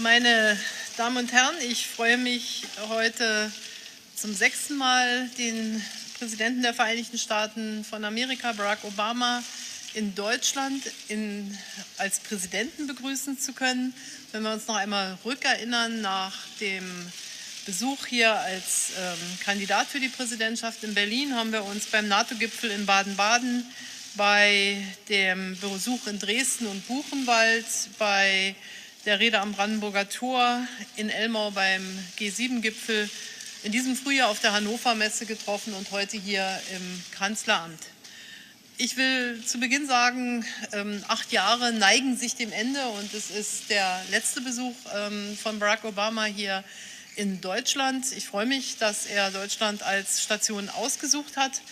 Meine Damen und Herren, ich freue mich heute zum 6. Mal den Präsidenten der Vereinigten Staaten von Amerika, Barack Obama, in Deutschland als Präsidenten begrüßen zu können. Wenn wir uns noch einmal rückerinnern, nach dem Besuch hier als Kandidat für die Präsidentschaft in Berlin haben wir uns beim NATO-Gipfel in Baden-Baden, bei dem Besuch in Dresden und Buchenwald, bei der Rede am Brandenburger Tor, in Elmau beim G7-Gipfel, in diesem Frühjahr auf der Hannover Messe getroffen und heute hier im Kanzleramt. Ich will zu Beginn sagen, 8 Jahre neigen sich dem Ende und es ist der letzte Besuch von Barack Obama hier in Deutschland. Ich freue mich, dass er Deutschland als Station ausgesucht hat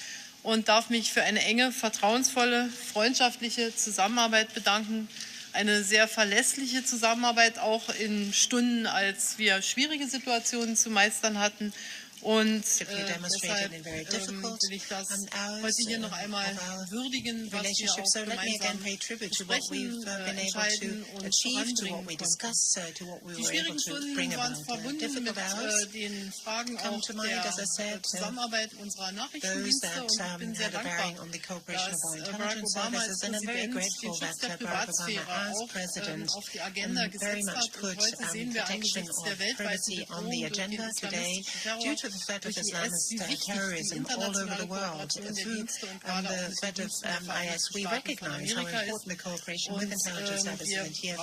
und darf mich für eine enge, vertrauensvolle, freundschaftliche Zusammenarbeit bedanken. Eine sehr verlässliche Zusammenarbeit, auch in Stunden, als wir schwierige Situationen zu meistern hatten. Und deshalb will ich das heute hier noch einmal würdigen, was wir auch gemeinsam besprechen, entscheiden und voranbringen konnten. Die schwierigen Stunden waren verbunden mit den Fragen auch der Zusammenarbeit unserer Nachrichtendienste und ich bin sehr dankbar, dass Barack Obama als Präsident den Schutz der Privatsphäre auch auf die Agenda gesetzt hat. Und heute sehen wir angesichts der weltweiten Bedrohung durch den islamistischen Terror, the threat of Islamist terrorism all over the world, through the threat of IS, we recognize how important the cooperation with intelligence services and here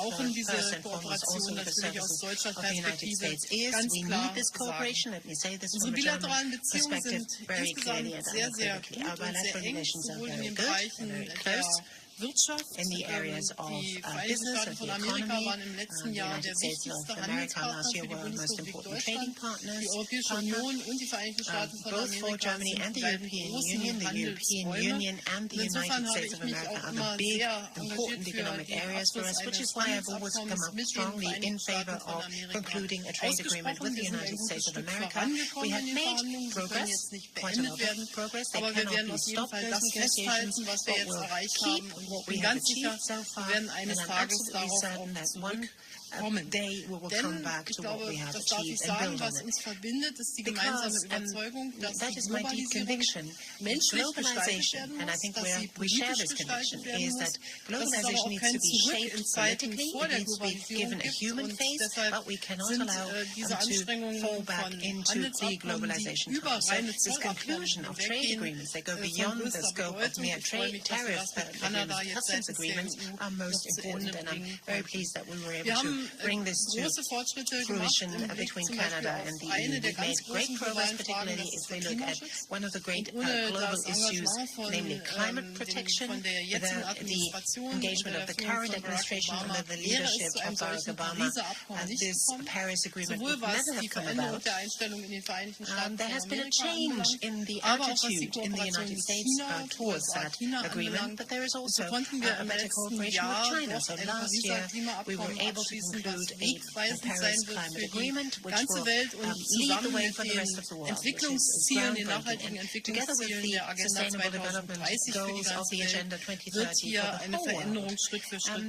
first and foremost also the services of the United States is. We need this cooperation. Let me say this from a German perspective very clearly and unequivocally. Our bilateral relations are very good, very close. In the areas of business and the economy, the United States of America last year were our most important trading partners, both for Germany and the European Union. The European Union and the United States of America are the big, important economic areas for us, which is why I've always come up strongly in favor of concluding a trade agreement with the United States of America. We have made progress, quite a lot of progress. They cannot be stopped, those negotiations, but we'll keep what we have achieved so far, and I'm absolutely certain that one day we will come back to what we have achieved and build on it. Because, that is my deep conviction, globalization, and I think we share this conviction, is that globalization needs to be shaped politically, it needs to be given a human face, but we cannot allow them to fall back into the globalization trap. So this conclusion of trade agreements that go beyond the scope of mere trade tariff agreements, customs agreements, are most important, and I'm very pleased that we were able to bring this to fruition between Canada and the EU. We've made great progress, particularly if we look at one of the great global issues, namely climate protection. The engagement of the current administration under the leadership of Barack Obama, this Paris Agreement would never have come about. There has been a change in the attitude in the United States towards that agreement, but there is also a better cooperation with China. So last year we were able to conclude a Paris climate agreement which will lead the way for the rest of the world, which is groundbreaking. And together with the Sustainable Development Goals of the Agenda 2030 for the whole world,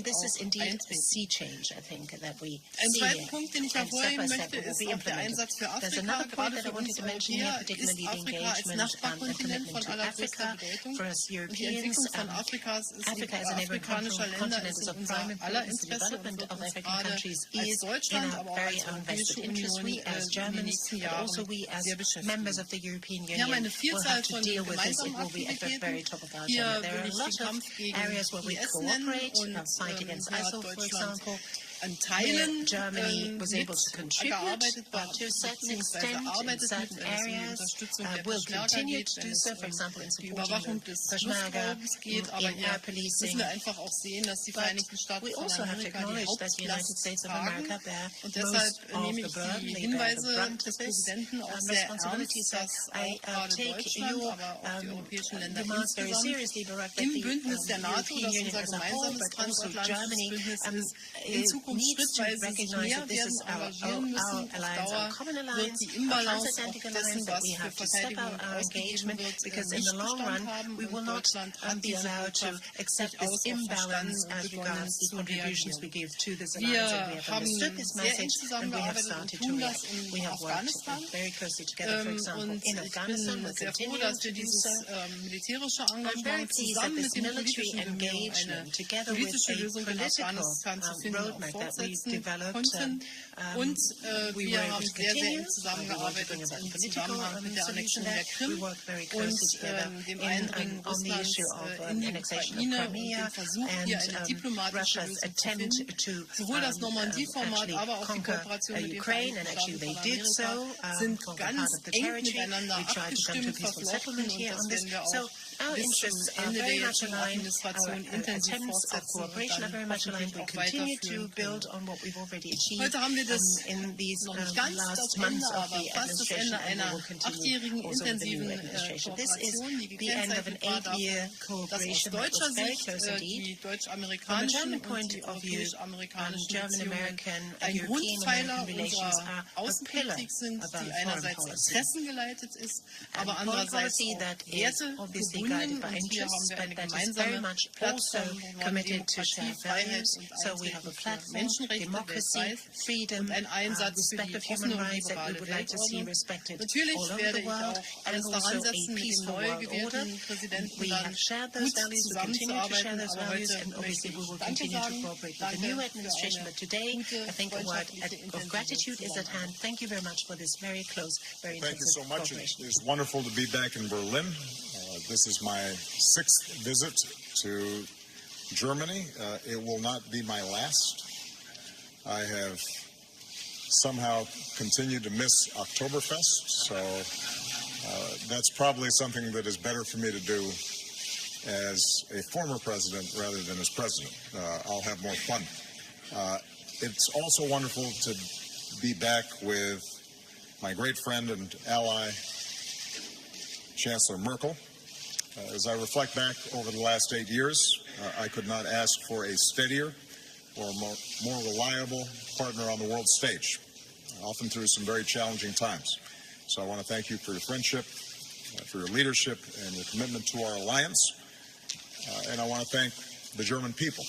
this is indeed a sea change, I think, that we see here. And step by step it will be implemented. There's another point that I wanted to mention here, particularly the engagement and commitment to Africa. For us Europeans, Africa as a neighboring continent is of prime importance. The development of African countries is in our very own vested interest. We as Germans, but also we as members of the European Union will have to deal with this. It will be at the very top of our agenda. There are a lot of areas where we cooperate, fight against ISIL, for example, where Germany was able to contribute to a certain extent in certain areas, will continue to do so, for example, in supporting the Peshmerga, in air policing. But we also have to acknowledge that the United States of America bear most of the burden, they bear the brunt of this responsibility. So I take your demands very seriously, Barack, that the European Union as a whole, but also Germany, needs to recognize that this is our alliance, our common alliance, our transatlantic alliance, that we have to step out our engagement, because in the long run, we will not be allowed to accept this imbalance as regards the contributions we give to this alliance. And we have understood this message, and we have started to react. We have worked very closely together, for example, in Afghanistan. We're continuing to do so. I'm very pleased that this military engagement, together with a political roadmap that we developed, we were able to continue. We want to bring about a political solution there. We work very closely together on the issue of annexation of Crimea and Russia's attempt to actually conquer Ukraine, and actually they did so, conquer part of the territory. We tried to come to a peaceful settlement here on this. So our interests are very much aligned. Our attempts at cooperation are very much aligned. We continue to build on what we've already achieved in these last months of the administration, and we will continue also with the new administration. This is the end of an 8-year cooperation that was very close indeed. From a German point of view, German-American, European-American relations are a pillar of our foreign policy. And foreign policy that is obviously guided by interests, but that is very much also committed to shared values. So we have a platform, democracy, freedom, respect of human rights that we would like to see respected all over the world, and also a peaceful world order. We have shared those values, we continue to share those values, and obviously we will continue to cooperate with the new administration. But today, I think a word of gratitude is at hand. Thank you very much for this very close, very intensive cooperation. Thank you so much. It's wonderful to be back in Berlin. This is my 6th visit to Germany. It will not be my last. I have somehow continued to miss Oktoberfest, so that's probably something that is better for me to do as a former president rather than as president. I'll have more fun. It's also wonderful to be back with my great friend and ally, Chancellor Merkel. As I reflect back over the last 8 years, I could not ask for a steadier or more reliable partner on the world stage, often through some very challenging times. So I want to thank you for your friendship, for your leadership, and your commitment to our alliance. And I want to thank the German people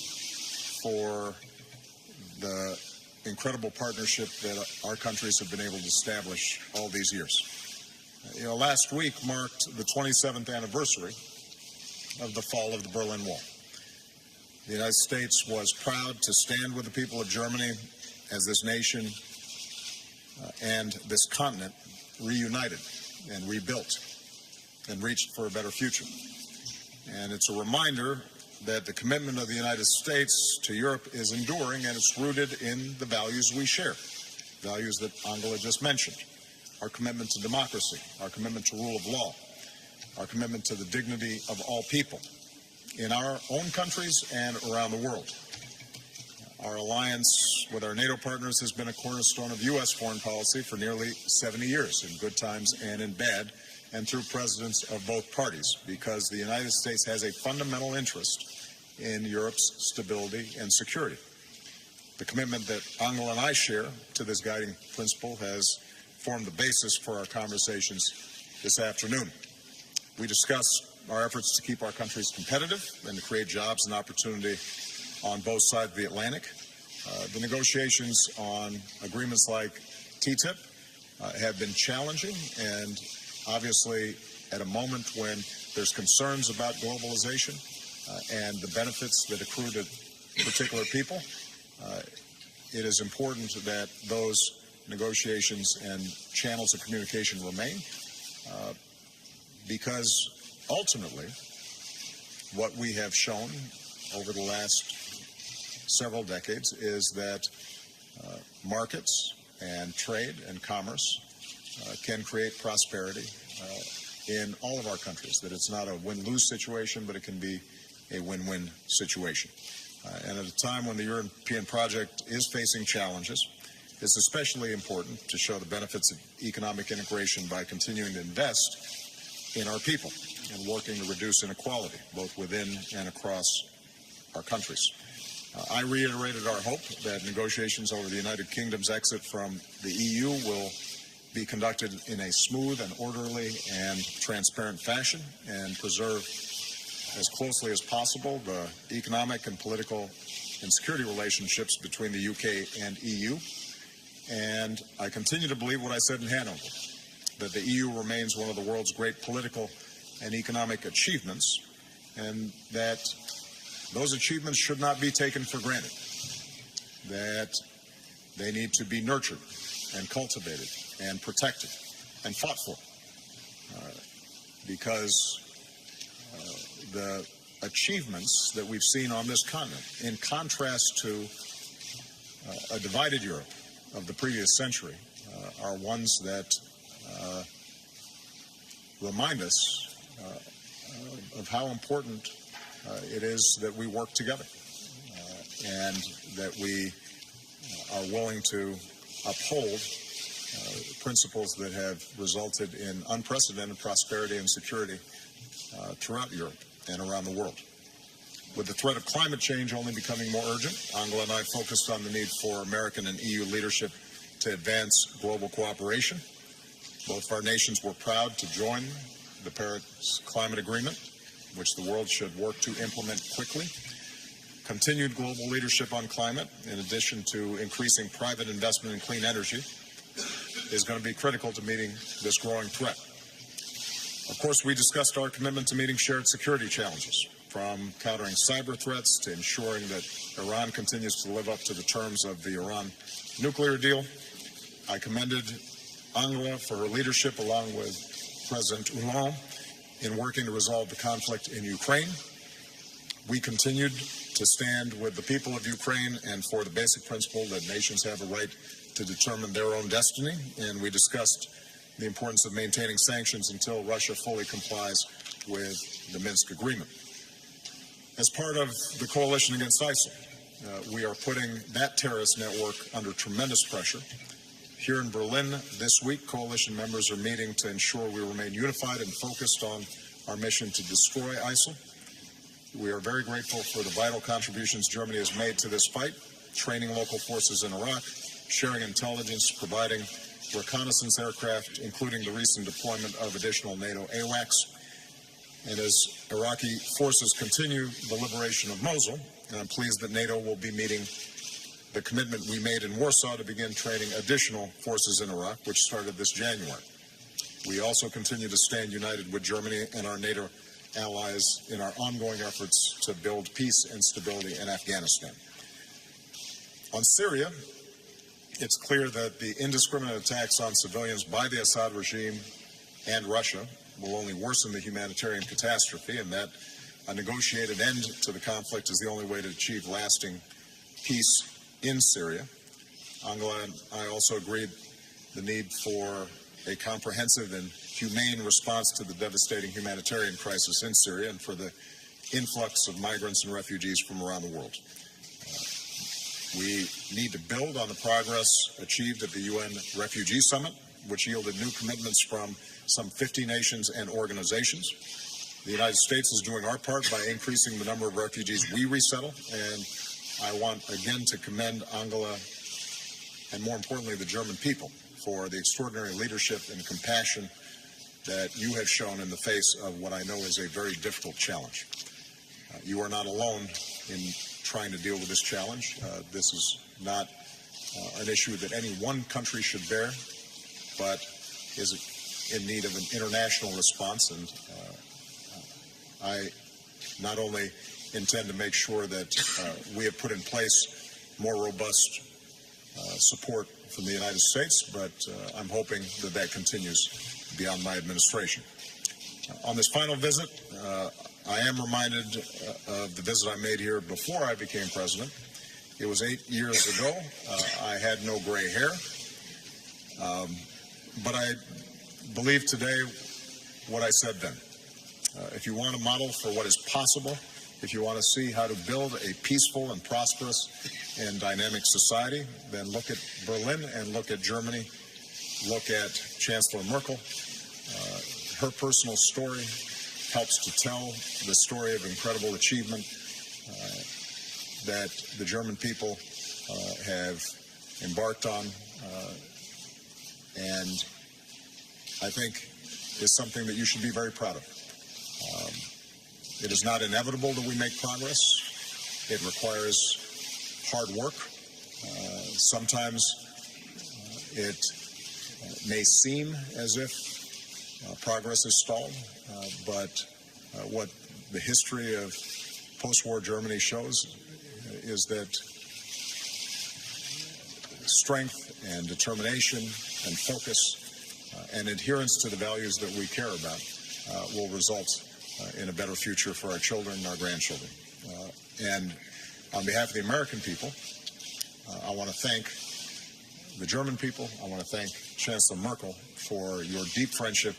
for the incredible partnership that our countries have been able to establish all these years. Last week marked the 27th anniversary of the fall of the Berlin Wall. The United States was proud to stand with the people of Germany as this nation and this continent reunited and rebuilt and reached for a better future. And it's a reminder that the commitment of the United States to Europe is enduring, and it's rooted in the values we share, values that Angela just mentioned. Our commitment to democracy, our commitment to rule of law, our commitment to the dignity of all people in our own countries and around the world. Our alliance with our NATO partners has been a cornerstone of U.S. foreign policy for nearly 70 years, in good times and in bad, and through presidents of both parties, because the United States has a fundamental interest in Europe's stability and security. The commitment that Angela and I share to this guiding principle has formed the basis for our conversations this afternoon. We discussed our efforts to keep our countries competitive and to create jobs and opportunity on both sides of the Atlantic. The negotiations on agreements like TTIP have been challenging, and obviously at a moment when there's concerns about globalization and the benefits that accrue to particular people, it is important that those negotiations and channels of communication remain, because ultimately what we have shown over the last several decades is that markets and trade and commerce can create prosperity in all of our countries, that it's not a win-lose situation, but it can be a win-win situation. And at a time when the European project is facing challenges, it's especially important to show the benefits of economic integration by continuing to invest in our people and working to reduce inequality, both within and across our countries. I reiterated our hope that negotiations over the United Kingdom's exit from the EU will be conducted in a smooth and orderly and transparent fashion and preserve as closely as possible the economic and political and security relationships between the UK and EU. And I continue to believe what I said in Hanover, that the EU remains one of the world's great political and economic achievements, and that those achievements should not be taken for granted, that they need to be nurtured and cultivated and protected and fought for, because the achievements that we've seen on this continent, in contrast to a divided Europe of the previous century, are ones that remind us of how important it is that we work together and that we are willing to uphold principles that have resulted in unprecedented prosperity and security throughout Europe and around the world. With the threat of climate change only becoming more urgent, Angela and I focused on the need for American and EU leadership to advance global cooperation. Both of our nations were proud to join the Paris Climate Agreement, which the world should work to implement quickly. Continued global leadership on climate, in addition to increasing private investment in clean energy, is going to be critical to meeting this growing threat. Of course, we discussed our commitment to meeting shared security challenges, from countering cyber threats to ensuring that Iran continues to live up to the terms of the Iran nuclear deal. I commended Angela for her leadership, along with President Hollande, in working to resolve the conflict in Ukraine. We continued to stand with the people of Ukraine and for the basic principle that nations have a right to determine their own destiny, and we discussed the importance of maintaining sanctions until Russia fully complies with the Minsk agreement. As part of the coalition against ISIL, we are putting that terrorist network under tremendous pressure. Here in Berlin this week, coalition members are meeting to ensure we remain unified and focused on our mission to destroy ISIL. We are very grateful for the vital contributions Germany has made to this fight, training local forces in Iraq, sharing intelligence, providing reconnaissance aircraft, including the recent deployment of additional NATO AWACS. And as Iraqi forces continue the liberation of Mosul, and I'm pleased that NATO will be meeting the commitment we made in Warsaw to begin training additional forces in Iraq, which started this January. We also continue to stand united with Germany and our NATO allies in our ongoing efforts to build peace and stability in Afghanistan. On Syria, it's clear that the indiscriminate attacks on civilians by the Assad regime and Russia will only worsen the humanitarian catastrophe, and that a negotiated end to the conflict is the only way to achieve lasting peace in Syria. Angela and I also agreed the need for a comprehensive and humane response to the devastating humanitarian crisis in Syria and for the influx of migrants and refugees from around the world. We need to build on the progress achieved at the UN Refugee Summit, which yielded new commitments from some 50 nations and organizations. The United States is doing our part by increasing the number of refugees we resettle, and I want again to commend Angela and, more importantly, the German people for the extraordinary leadership and compassion that you have shown in the face of what I know is a very difficult challenge. You are not alone in trying to deal with this challenge. This is not an issue that any one country should bear, but is in need of an international response. And I not only intend to make sure that we have put in place more robust support from the United States, but I'm hoping that that continues beyond my administration. On this final visit, I am reminded of the visit I made here before I became president. It was 8 years ago. I had no gray hair, but I believe today what I said then. If you want a model for what is possible, if you want to see how to build a peaceful and prosperous and dynamic society, then look at Berlin and look at Germany. Look at Chancellor Merkel. Her personal story helps to tell the story of incredible achievement that the German people have embarked on, and I think is something that you should be very proud of. It is not inevitable that we make progress. It requires hard work. Sometimes it may seem as if progress is stalled, but what the history of post-war Germany shows is that strength and determination and focus and adherence to the values that we care about will result in a better future for our children and our grandchildren. And on behalf of the American people, I want to thank the German people. I want to thank Chancellor Merkel for your deep friendship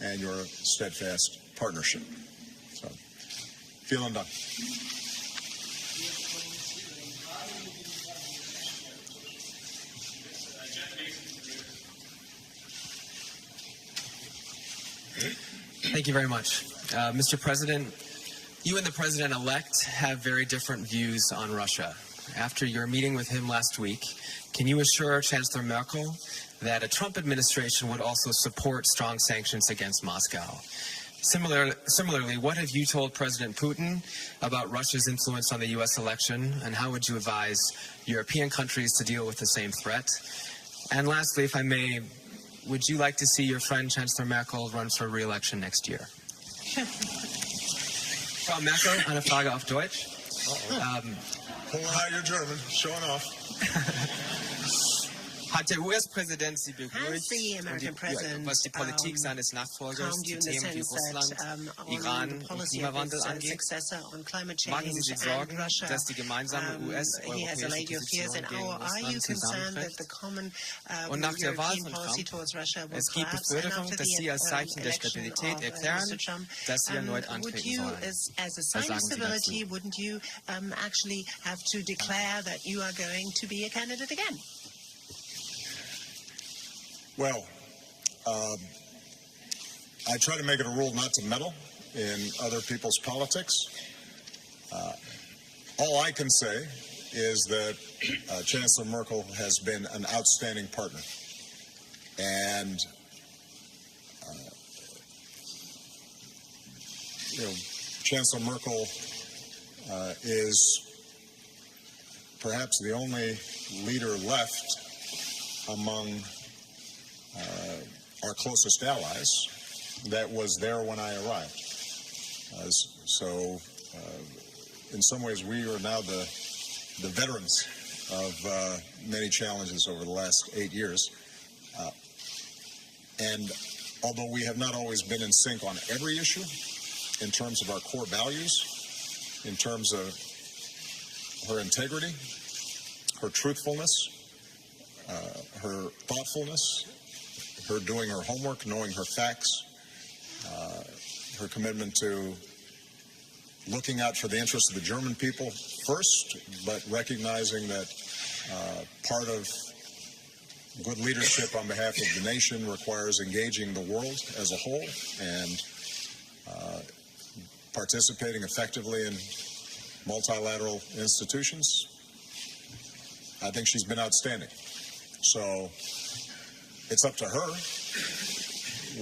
and your steadfast partnership. So, vielen Dank. Thank you very much. Mr. President, you and the President-elect have very different views on Russia. After your meeting with him last week, can you assure Chancellor Merkel that a Trump administration would also support strong sanctions against Moscow? Similarly, what have you told President Putin about Russia's influence on the U.S. election, and how would you advise European countries to deal with the same threat? And lastly, if I may, would you like to see your friend Chancellor Merkel run for re-election next year? Frau Merkel, eine Frage auf Deutsch. Pulling out your German, showing off. Hat der US-Präsident Sie beruhigt, was die Politik Politik seines Nachfolgers zu Themen wie Russland, Iran und Klimawandel angeht? Machen Sie sich Sorgen, dass die gemeinsame US-europäische Position gegen Russland zusammenbricht? Und nach der Wahl von Trump, es gibt Befürchtungen, dass Sie als Zeichen der Stabilität erklären, dass Sie erneut antreten sollen. As a sign of stability, wouldn't you actually have to declare that you are going to be a candidate again? Well, I try to make it a rule not to meddle in other people's politics. All I can say is that Chancellor Merkel has been an outstanding partner. And, Chancellor Merkel is perhaps the only leader left among our closest allies that was there when I arrived. In some ways, we are now the veterans of many challenges over the last 8 years. And although we have not always been in sync on every issue, in terms of our core values, in terms of her integrity, her truthfulness, her thoughtfulness, her doing her homework, knowing her facts, her commitment to looking out for the interests of the German people first, but recognizing that part of good leadership on behalf of the nation requires engaging the world as a whole and participating effectively in multilateral institutions. I think she's been outstanding. So it's up to her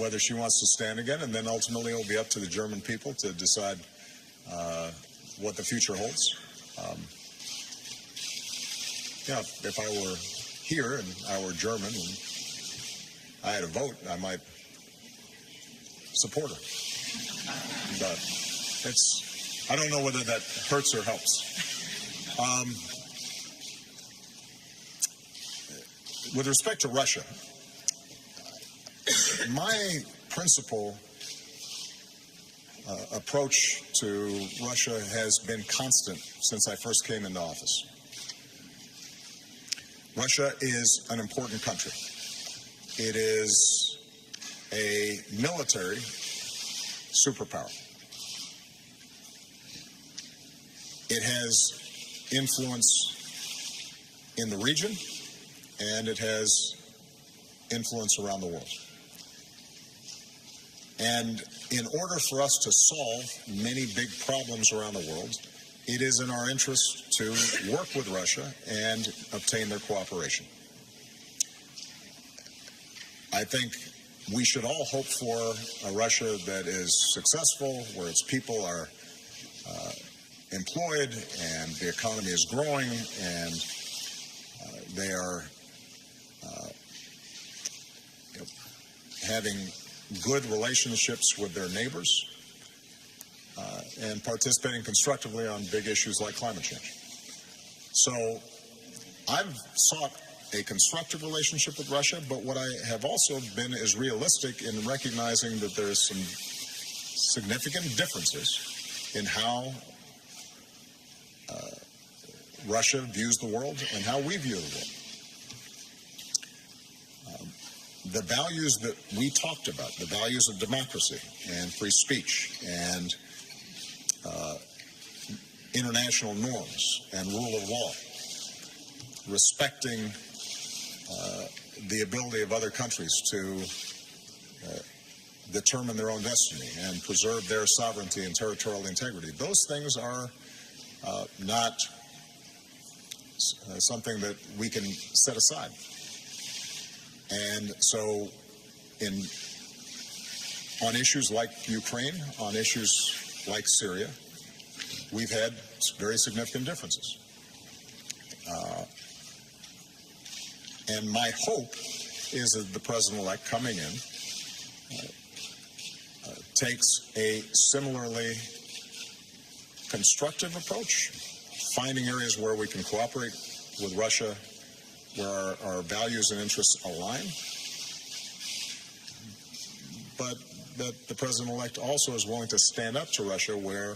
whether she wants to stand again, and then ultimately it will be up to the German people to decide what the future holds. If I were here and I were German and I had a vote, I might support her. But I don't know whether that hurts or helps. With respect to Russia, my principal approach to Russia has been constant since I first came into office. Russia is an important country. It is a military superpower. It has influence in the region, and it has influence around the world. And in order for us to solve many big problems around the world, it is in our interest to work with Russia and obtain their cooperation. I think we should all hope for a Russia that is successful, where its people are employed and the economy is growing and they are having good relationships with their neighbors and participating constructively on big issues like climate change. So I've sought a constructive relationship with Russia, but what I have also been is realistic in recognizing that there is some significant differences in how Russia views the world and how we view the world. The values that we talked about, the values of democracy and free speech and international norms and rule of law, respecting the ability of other countries to determine their own destiny and preserve their sovereignty and territorial integrity. Those things are not something that we can set aside. And so on issues like Ukraine, on issues like Syria, we've had very significant differences. And my hope is that the president-elect coming in takes a similarly constructive approach, finding areas where we can cooperate with Russia, where our values and interests align, but that the president-elect also is willing to stand up to Russia where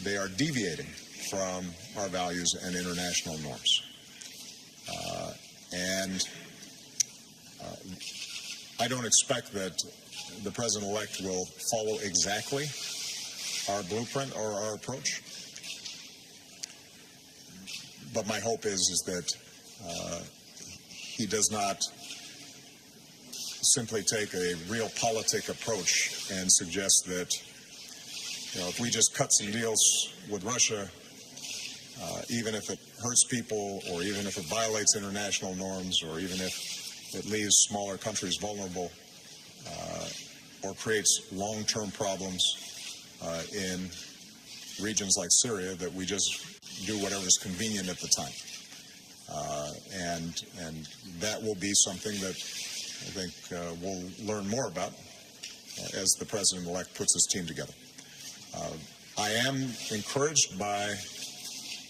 they are deviating from our values and international norms. And I don't expect that the president-elect will follow exactly our blueprint or our approach. But my hope is that he does not simply take a realpolitik approach and suggest that, if we just cut some deals with Russia, even if it hurts people or even if it violates international norms or even if it leaves smaller countries vulnerable or creates long-term problems in regions like Syria, that we just do whatever's convenient at the time. And that will be something that I think we'll learn more about as the president-elect puts his team together. I am encouraged by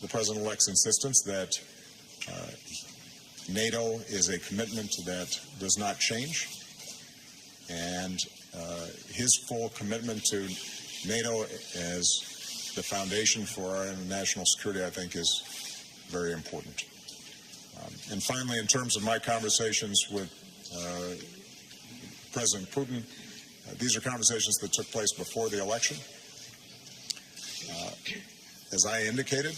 the president-elect's insistence that NATO is a commitment that does not change, and his full commitment to NATO as the foundation for our international security, I think, is very important. And finally, in terms of my conversations with President Putin, these are conversations that took place before the election. As I indicated,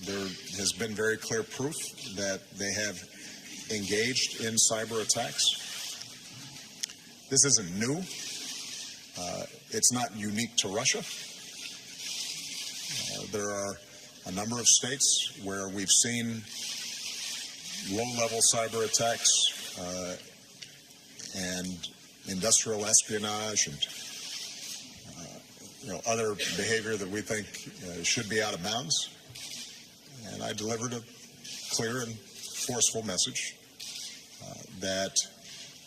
there has been very clear proof that they have engaged in cyber attacks. This isn't new. It's not unique to Russia. There are a number of states where we've seen low-level cyber attacks and industrial espionage and other behavior that we think should be out of bounds. And I delivered a clear and forceful message that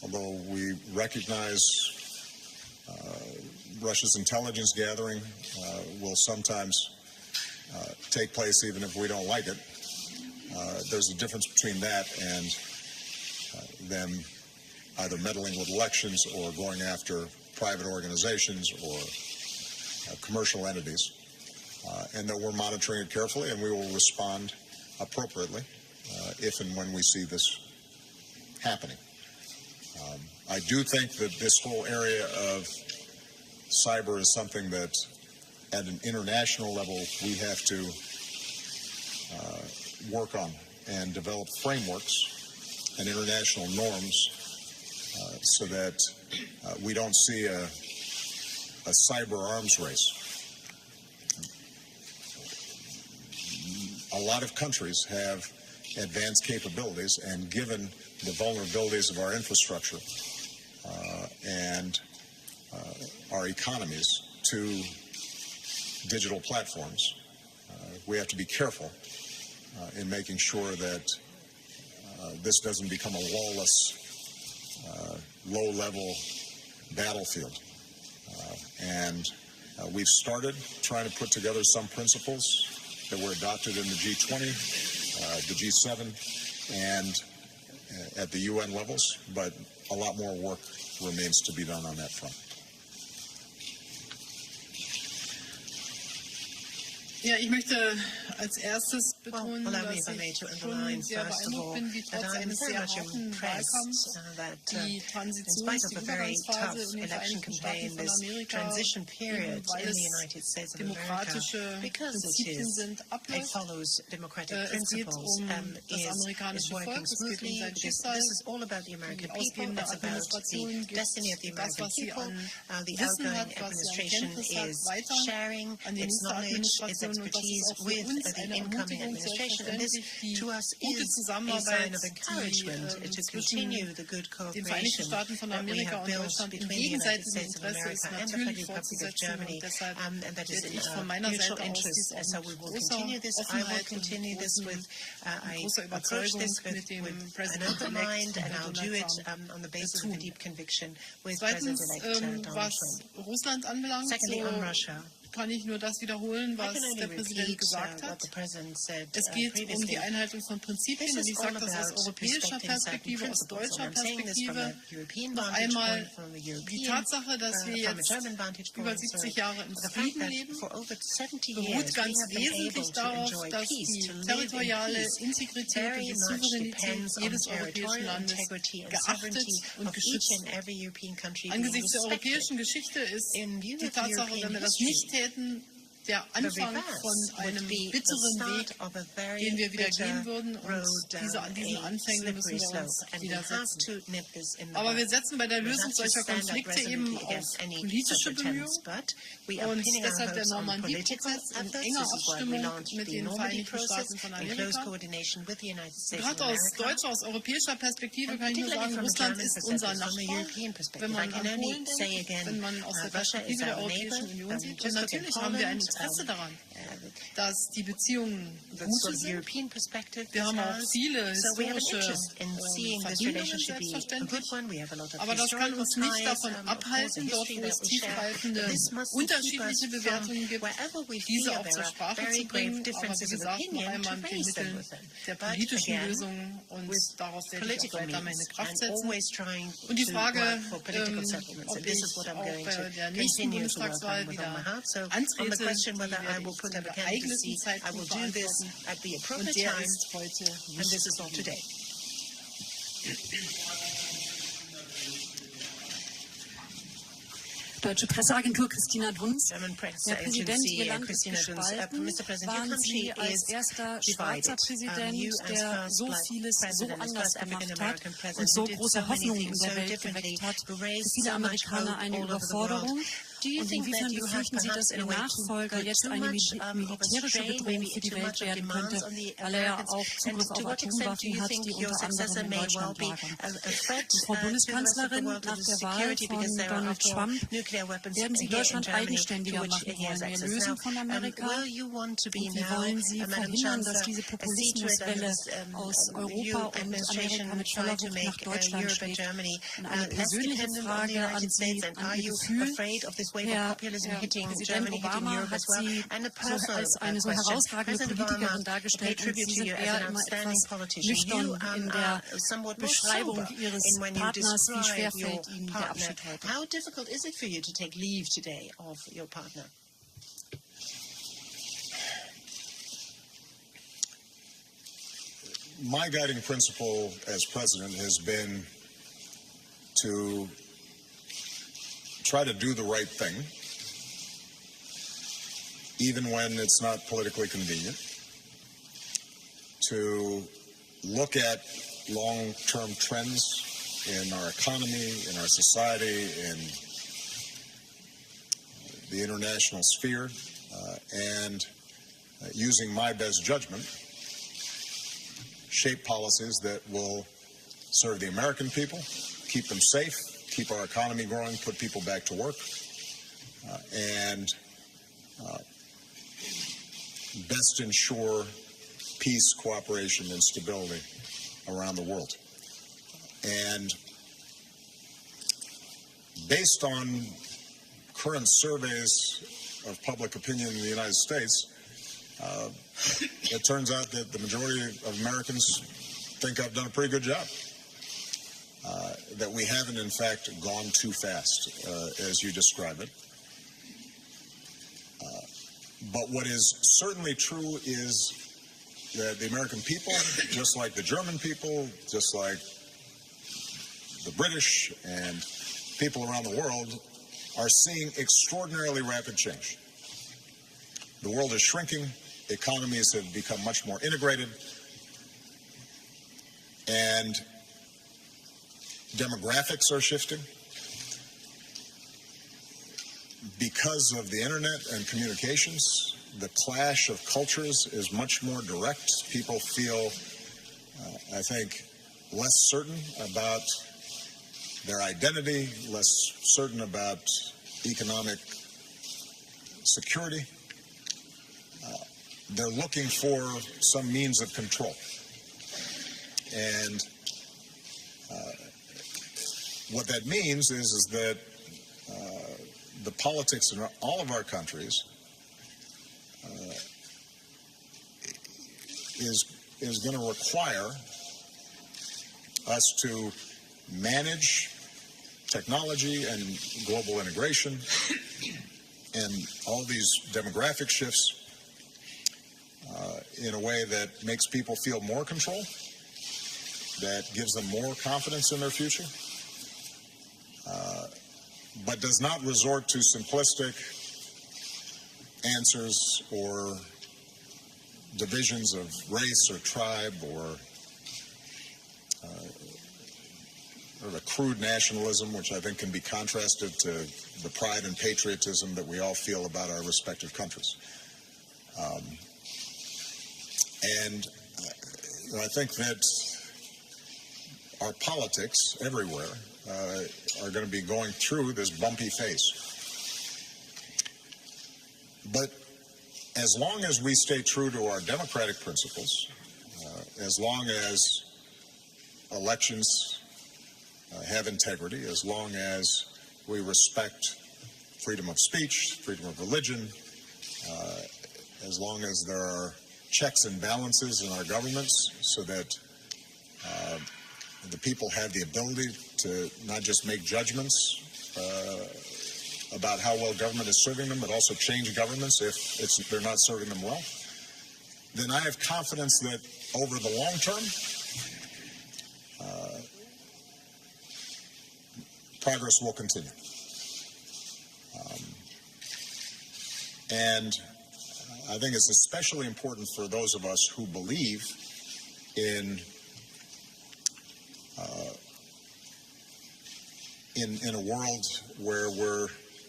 although we recognize Russia's intelligence gathering will sometimes take place even if we don't like it, there's a difference between that and them either meddling with elections or going after private organizations or commercial entities, and that we're monitoring it carefully, and we will respond appropriately if and when we see this happening. I do think that this whole area of cyber is something that at an international level we have to work on and develop frameworks and international norms so that we don't see a cyber arms race. a lot of countries have advanced capabilities, and given the vulnerabilities of our infrastructure and our economies to digital platforms, we have to be careful in making sure that this doesn't become a lawless, low-level battlefield. We've started trying to put together some principles that were adopted in the G20, the G7, and at the UN levels, but a lot more work remains to be done on that front. Ja, ich möchte als erstes betonen, dass ich schon sehr beeindruckt bin, wie trotz eines sehr harten Wahlkampfs die Transitions-, die Übergangsphase in den Vereinigten Staaten von Amerika, eben weil es demokratische Prinzipien sind, abläuft. Es geht um das amerikanische Volk, es geht um sein Schicksal, die ausgehende Administration gibt das, was sie an Wissen hat, was sie an Kenntnis hat, weiter an die nächste Administration. Und das ist auch für uns eine Ermutigung, selbstverständlich die gute Zusammenarbeit, die zwischen den Vereinigten Staaten von Amerika und Deutschland im gegenseitigen Interesse ist, natürlich fortzusetzen. Und deshalb werde ich von meiner Seite aus dies auch mit großer Offenheit und großer Überzeugung mit dem Präsidenten-elect Donald Trump tun. Zweitens, was Russland anbelangt, kann ich nur das wiederholen, was der Präsident gesagt hat. Es geht um die Einhaltung von Prinzipien, und ich sage das aus europäischer Perspektive, aus deutscher Perspektive. Noch einmal die Tatsache, dass wir jetzt über 70 Jahre im Frieden leben, beruht ganz wesentlich darauf, dass die territoriale Integrität und die Souveränität jedes europäischen Landes geachtet und geschützt wird. Angesichts der europäischen Geschichte ist die Tatsache, wenn wir das nicht täten, der Anfang von einem bitteren Weg, den wir wieder gehen würden, und diesen Anfängen müssen wir uns widersetzen. Aber wir setzen bei der Lösung solcher Konflikte eben auf politische Bemühungen, und deshalb der Normandie-Prozess in enger Abstimmung mit den Vereinigten Staaten von Amerika. Gerade aus deutscher, aus europäischer Perspektive kann ich nur sagen, Russland ist unser Nachbar, wenn man an Polen denkt, wenn man aus der Perspektive der Europäischen Union sieht. Und natürlich haben wir ein Interesse daran, dass die Beziehungen gut sind. Wir haben auch viele historische Verbindungen, selbstverständlich. Aber das kann uns nicht davon abhalten, dort wo es tiefgreifende unterschiedliche Bewertungen gibt, diese auch zur Sprache zu bringen. Aber wie gesagt, noch einmal mit den Mitteln der politischen Lösungen, und darauf werde ich auch weiter meine Kraft setzen. Und die Frage, ob ich auch bei der nächsten Bundestagswahl wieder antrete, whether I will put up a candidacy, I will do this at the appropriate time, and this is not today. Deutsche Presseagentur Christina Dunz. Herr Präsident, Ihr Land ist gespalten. Waren Sie als erster schwarzer Präsident, der so vieles so anders gemacht hat und so große Hoffnungen in der Welt geweckt hat, für viele Amerikaner eine Überforderung? Und inwiefern befürchten Sie, dass Ihr Nachfolger jetzt eine militärische Bedrohung für die Welt werden könnte, weil er ja auch Zugriff auf Atomwaffen hat, die unter anderem in Deutschland lagern? Und Frau Bundeskanzlerin, nach der Wahl von Donald Trump werden Sie Deutschland eigenständiger machen wollen, mehr lösen von Amerika? Und wie wollen Sie verhindern, dass diese Populismuswelle aus Europa und Amerika mit voller Wucht nach Deutschland schlägt? Und eine persönliche Frage an Sie, an Ihr Gefühl. Herr Präsident Obama hat Sie als eine so herausragende Politikerin dargestellt, und Sie sind eher immer etwas nüchtern in der Beschreibung Ihres Partners. Wie schwer fällt Ihnen der Abschied heute? How difficult is it for you to take leave today of your partner? My guiding principle as president has been to try to do the right thing, even when it's not politically convenient, to look at long-term trends in our economy, in our society, in the international sphere, and using my best judgment, shape policies that will serve the American people, keep them safe, keep our economy growing, put people back to work, and best ensure peace, cooperation, and stability around the world. And based on current surveys of public opinion in the United States, it turns out that the majority of Americans think I've done a pretty good job. That we haven't, in fact, gone too fast, as you describe it. But what is certainly true is that the American people, just like the German people, just like the British and people around the world, are seeing extraordinarily rapid change. The world is shrinking, economies have become much more integrated, and demographics are shifting. Because of the internet and communications, the clash of cultures is much more direct. People feel, I think, less certain about their identity, less certain about economic security. They're looking for some means of control. And what that means is that the politics in all of our countries is going to require us to manage technology and global integration and all these demographic shifts in a way that makes people feel more control, that gives them more confidence in their future, but does not resort to simplistic answers or divisions of race or tribe or a crude nationalism, which I think can be contrasted to the pride and patriotism that we all feel about our respective countries. And I think that our politics everywhere are going to be going through this bumpy phase. But as long as we stay true to our democratic principles, as long as elections have integrity, as long as we respect freedom of speech, freedom of religion, as long as there are checks and balances in our governments so that the people have the ability to not just make judgments about how well government is serving them, but also change governments if they're not serving them well, then I have confidence that over the long term, progress will continue. And I think it's especially important for those of us who believe in a world where we're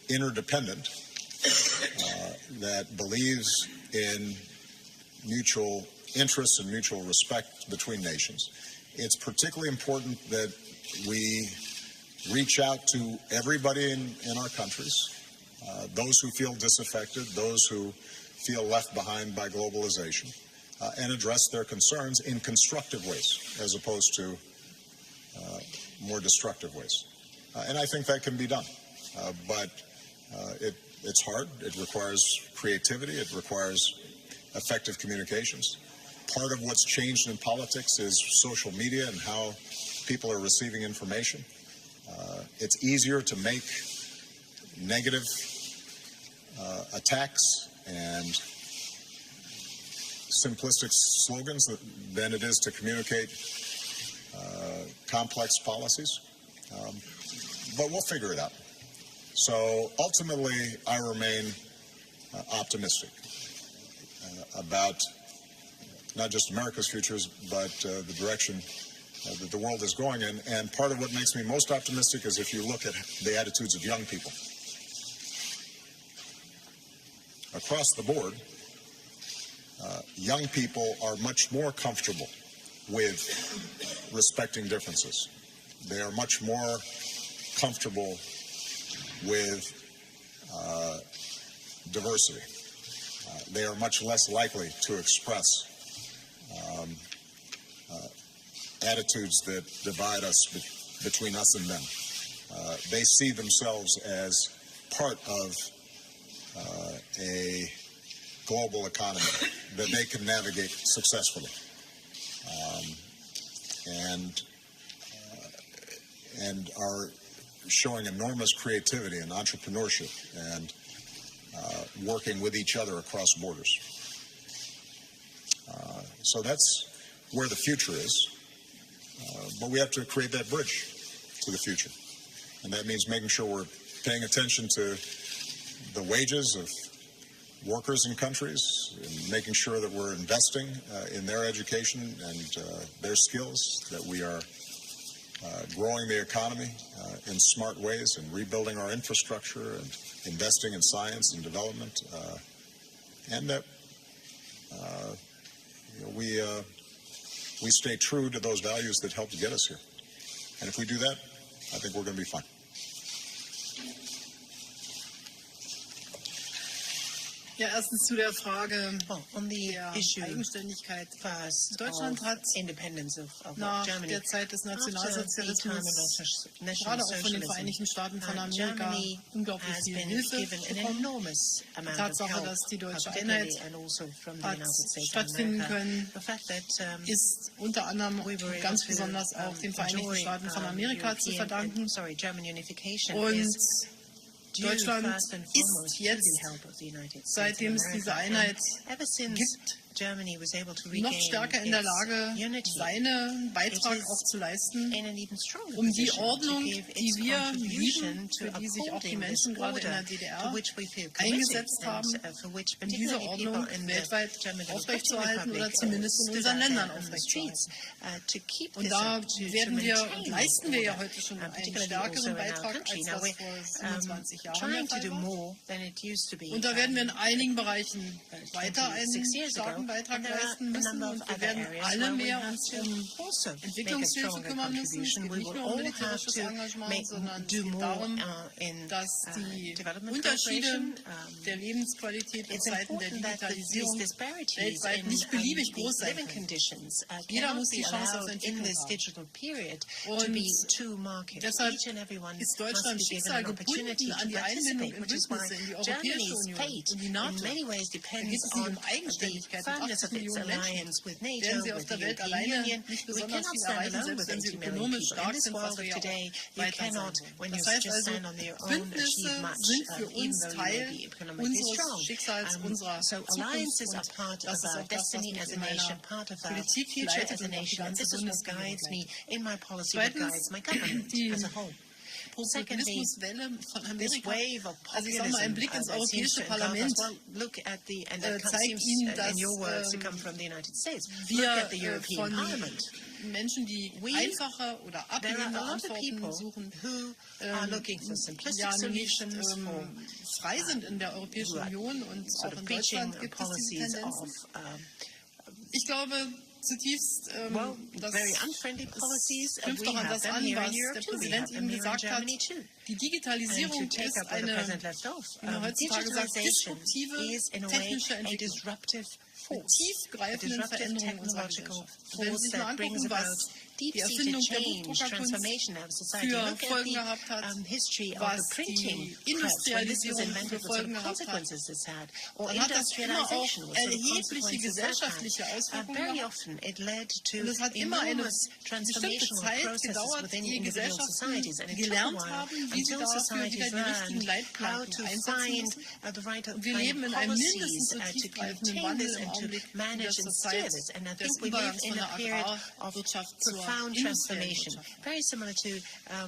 interdependent, that believes in mutual interests and mutual respect between nations. It's particularly important that we reach out to everybody in our countries, those who feel disaffected, those who feel left behind by globalization, and address their concerns in constructive ways as opposed to more destructive ways. And I think that can be done. But it's hard. It requires creativity. It requires effective communications. Part of what's changed in politics is social media and how people are receiving information. It's easier to make negative attacks and simplistic slogans than it is to communicate complex policies. But we'll figure it out. So ultimately, I remain optimistic about not just America's futures, but the direction that the world is going in. And part of what makes me most optimistic is if you look at the attitudes of young people. Across the board, young people are much more comfortable with respecting differences. They are much more comfortable with diversity. They are much less likely to express attitudes that divide us between us and them. They see themselves as part of a global economy that they can navigate successfully, and are showing enormous creativity and entrepreneurship and working with each other across borders. So that's where the future is, but we have to create that bridge to the future, and that means making sure we're paying attention to the wages of workers in countries, and making sure that we're investing in their education and their skills, that we are growing the economy in smart ways and rebuilding our infrastructure and investing in science and development, and that we stay true to those values that helped get us here. And if we do that, I think we're going to be fine. Ja, erstens zu der Frage on the der issue Eigenständigkeit. first Deutschland hat independence of nach Germany. der Zeit des Nationalsozialismus gerade auch von den Vereinigten Staaten von Amerika unglaublich viel Hilfe bekommen. Die Tatsache, dass die deutsche Einheit hat stattfinden können, ist unter anderem ganz besonders auch den Vereinigten Staaten von Amerika zu verdanken. Und Deutschland ist jetzt, seitdem es diese Einheit gibt, noch stärker in der Lage, seinen Beitrag auch zu leisten, um die Ordnung, die wir lieben, für die sich auch die Menschen gerade in der DDR eingesetzt haben, um diese Ordnung weltweit aufrechtzuerhalten oder zumindest in unseren Ländern aufrechtzuerhalten. Und da werden wir und leisten wir ja heute schon einen stärkeren Beitrag, als das vor 25 Jahren der Fall war. Und da werden wir in einigen Bereichen weiter einen starken Beitrag leisten müssen, und wir werden alle mehr uns um Entwicklungshilfe kümmern müssen. Es geht nicht nur um militärisches Engagement, sondern es geht darum, dass die Unterschiede der Lebensqualität in Zeiten der Digitalisierung weltweit nicht beliebig groß sein können. Jeder muss die Chance auf Entwicklung haben. Und deshalb ist Deutschlands Schicksal gebunden an die Einbindung in Bündnisse, in die Europäische Union, in die NATO. Da geht es nicht um Eigenständigkeit. 80 Millionen Menschen werden sie auf der Welt alleine nicht besonders viel erreichen, selbst wenn sie ökonomisch stark sind, was wir ja auch weiter sein wollen. Das heißt also, Bündnisse sind für uns Teil unseres Schicksals, unserer Zukunft, und das ist auch das, was mich in meiner Politik leitet und auch die ganze Bundesregierung leitet. Zweitens, die Populismuswelle von Amerika. Also ich sage mal, ein Blick ins Europäische Parlament zeigt Ihnen, dass wir von Menschen, die einfache oder ablehnende Antworten suchen, ja nicht frei sind in der Europäischen Union, und auch in Deutschland gibt es diese Tendenzen. Ich glaube zutiefst, das knüpft doch an das an, was der Präsident eben gesagt hat. Die Digitalisierung ist eine, wie man heutzutage sagt, disruptive technische Entwicklung, mit tiefgreifenden Veränderungen unserer Gesellschaft. Wenn Sie sich mal angucken, was die Erfindung der Buchdruckerkunst für Folgen gehabt hat, was die Industrialisierung für Folgen gehabt hat, dann hat das immer auch erhebliche gesellschaftliche Auswirkungen gehabt. Und es hat immer eine bestimmte Zeit gedauert, ehe Gesellschaften gelernt haben, wie sie dafür wieder die richtigen Leitplanken einsetzen müssen. Und wir leben in einem mindestens so tiefgreifenden Wandel im Augenblick wie das zur Zeit des Übergangs von der Agrarwirtschaft zur transformation, very similar to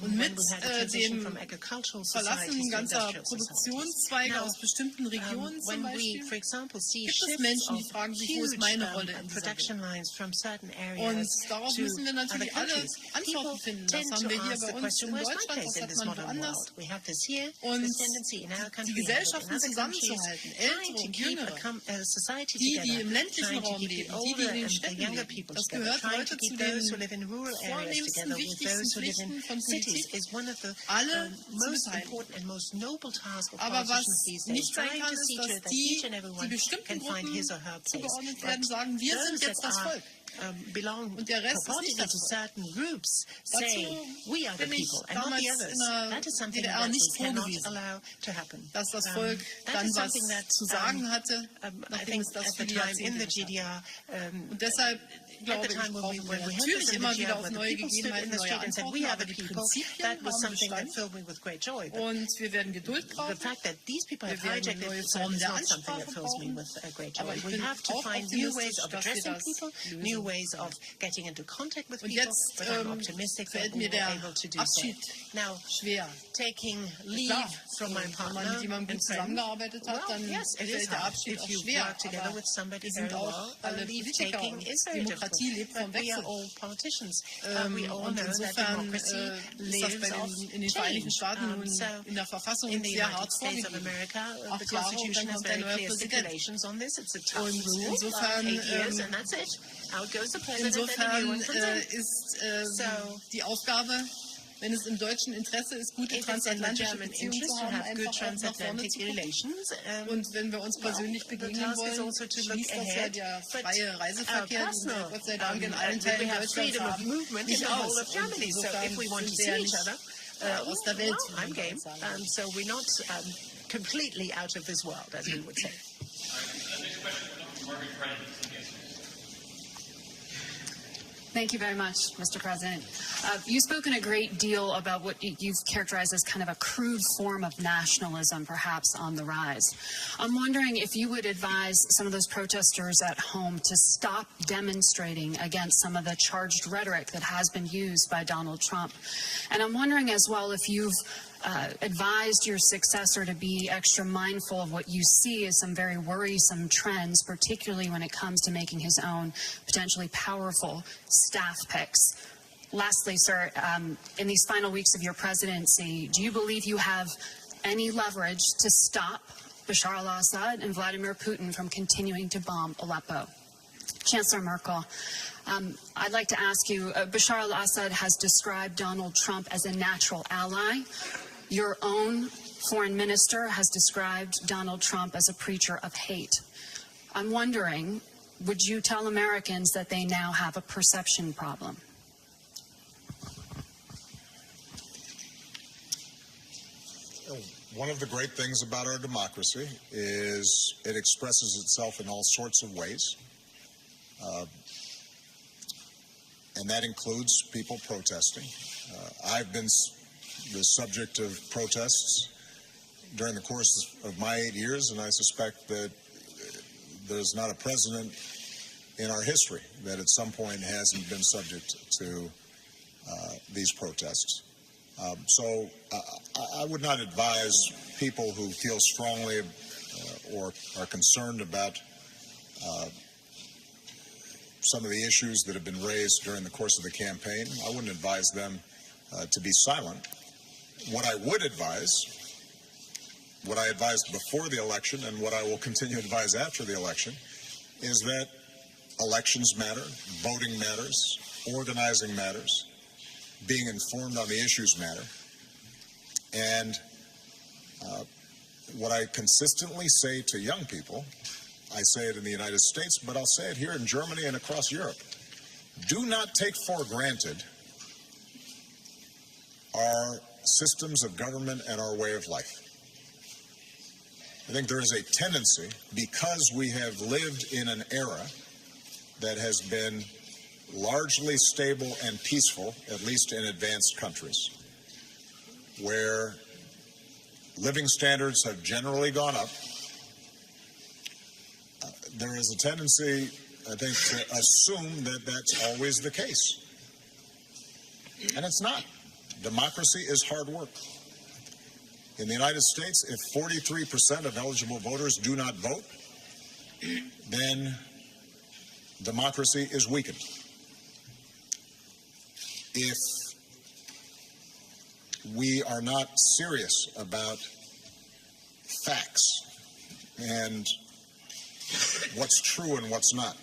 und mit when we had a transition from dem agricultural Verlassen societies to ganzer industrial Produktionszweige Now, aus bestimmten Regionen zum when we, Beispiel, for example, see gibt es shifts Menschen, die of fragen sich, wo ist huge meine Rolle in dieser production Welt? lines from certain Und areas darauf to müssen wir other natürlich alle countries. Antworten People finden. Das tend haben to wir hier ask bei the uns question, in where's my Deutschland, place das in hat this man modern woanders. world? We have this here, Und this tendency in our country, die we have it in Gesellschaften other countries. zusammenzuhalten, Trying Ältere to und keep Jüngere, a society die together im ländlichen trying to Raum keep the leben, die older in den and the Städten younger leben. people Das together, gehört trying heute to zu keep those who den live in rural areas vornehmsten, together with those wichtigsten who live in Pflichten von cities Politik, is one of the alle zu most beteiligen. important and most noble tasks of Aber was politicians these days, nicht sein trying kann, to see ist, to dass it that each and die everyone bestimmten can find Gruppen his or her place. zugeordnet But werden, sagen, wir those sind jetzt that das are Volk. belong Und der Rest ist nicht purportedly das to Volk. certain groups say Dazu we are the bin ich people and not the damals others. in der That is something DDR that we nicht cannot vorgewiesen, allow to happen. dass das Volk That dann is was something that zu sagen hatte, I nachdem think es das at the viele time in Jahrzehnte the geschafft GDR, hat. Und deshalb at glaube the ich, time brauchen wir when we had natürlich this in immer the wieder GDR, auf when the neue people stood in Gegebenheiten, the neue street and said, Antworten, we are aber the die people, Prinzipien that was haben something that Bestand filled me with great joy. But und wir werden Geduld the brauchen. fact that these people have Wir werden hijacked neue it Formen is der not something that Ansprache fills me brauchen. with great Aber joy. ich We bin have to auch find new ways optimistisch, of dass wir addressing das people, lösen. new ways of getting into contact with Und people, jetzt but I'm optimistic that fällt we mir will der able to do so. Abschied Now, schwer. taking leave Klar, from my wenn partner man mit jemandem and gut friend, zusammengearbeitet hat, well, dann yes, it is fällt der hard. Abschied If auch you schwer. work together Aber with somebody wir very sind auch well, alle leave Politiker taking und is very Demokratie difficult. lebt vom But we are Wechsel. all politicians. We all Und know that insofern democracy ist das lives bei of in den Vereinigten change. Staaten nun So in der Verfassung in the sehr United hart States of vorgegeben. America, the 8 Jahre und Constitution dann has kommt der very neue clear Präsident. stipulations on this. It's a tough Und rule, insofern, 8 years, and that's it. Out goes the president and the Insofern new one comes in. ist So, die Aufgabe, wenn es im deutschen Interesse ist, gute if it's in the transatlantische German Beziehungen interest zu to haben, have good einfach auch nach vorne transatlantic zu gucken. relations, Und wenn wir uns persönlich the begegnen task is wollen, also to look schließt das ja ahead. der But freie Reiseverkehr, den wir personal, Gott sei Dank in allen we Teilen have Deutschlands freedom of haben, movement in nicht the whole aus. of Und Germany. So insofern if we want to sind see wir ja each nicht other, aus der Welt. well, I'm game. So we're not completely out of this world, as we would say. Thank you very much, Mr. President. You've spoken a great deal about what you've characterized as kind of a crude form of nationalism, perhaps on the rise. I'm wondering if you would advise some of those protesters at home to stop demonstrating against some of the charged rhetoric that has been used by Donald Trump. And I'm wondering as well if you've advised your successor to be extra mindful of what you see as some very worrisome trends, particularly when it comes to making his own potentially powerful staff picks. Lastly, sir, in these final weeks of your presidency, do you believe you have any leverage to stop Bashar al-Assad and Vladimir Putin from continuing to bomb Aleppo? Chancellor Merkel, I'd like to ask you, Bashar al-Assad has described Donald Trump as a natural ally. Your own foreign minister has described Donald Trump as a preacher of hate. I'm wondering, would you tell Americans that they now have a perception problem? One of the great things about our democracy is it expresses itself in all sorts of ways. And that includes people protesting. I've been the subject of protests during the course of my 8 years, and I suspect that there's not a president in our history that at some point hasn't been subject to these protests. So I would not advise people who feel strongly or are concerned about some of the issues that have been raised during the course of the campaign. I wouldn't advise them to be silent. What I would advise, what I advised before the election and what I will continue to advise after the election, is that elections matter, voting matters, organizing matters, being informed on the issues matter. And what I consistently say to young people, I say it in the United States, but I'll say it here in Germany and across Europe. Do not take for granted our systems of government and our way of life. I think there is a tendency, because we have lived in an era that has been largely stable and peaceful, at least in advanced countries, where living standards have generally gone up. There is a tendency, I think, to assume that that's always the case. And it's not. Democracy is hard work. In the United States, if 43% of eligible voters do not vote, then democracy is weakened. If we are not serious about facts and what's true and what's not.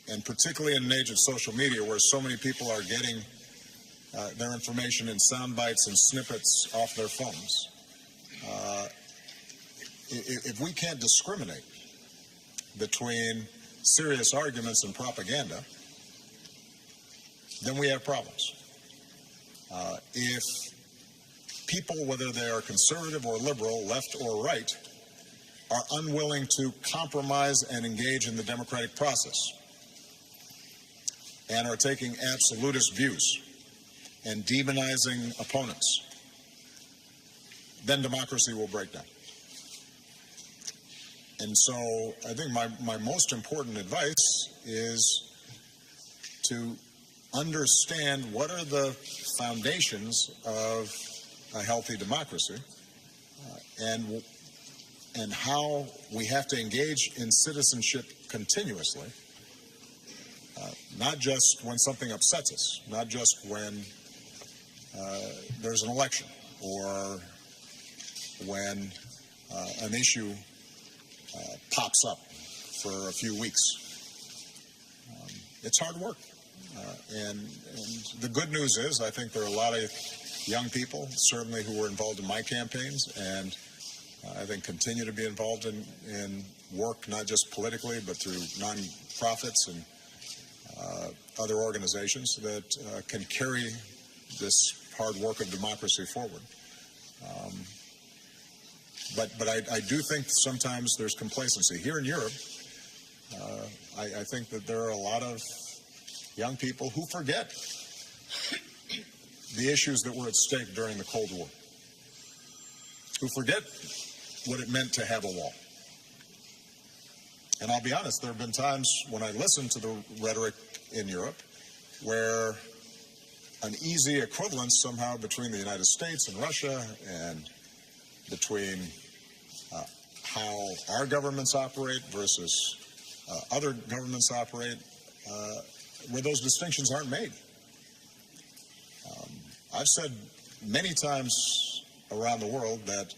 And particularly in an age of social media where so many people are getting their information in sound bites and snippets off their phones. If we can't discriminate between serious arguments and propaganda, then we have problems. If people, whether they are conservative or liberal, left or right, are unwilling to compromise and engage in the democratic process and are taking absolutist views and demonizing opponents, then democracy will break down. And so I think my most important advice is to understand what are the foundations of a healthy democracy and how we have to engage in citizenship continuously, not just when something upsets us, not just when there's an election or when an issue pops up for a few weeks. It's hard work. And the good news is I think there are a lot of young people, certainly who were involved in my campaigns, and I think continue to be involved in work, not just politically, but through nonprofits and other organizations that can carry this hard work of democracy forward. But I do think sometimes there's complacency. Here in Europe, I think that there are a lot of young people who forget the issues that were at stake during the Cold War, who forget what it meant to have a wall. And I'll be honest, there have been times when I listen to the rhetoric in Europe where an easy equivalence somehow between the United States and Russia and between how our governments operate versus other governments operate, where those distinctions aren't made. I've said many times around the world that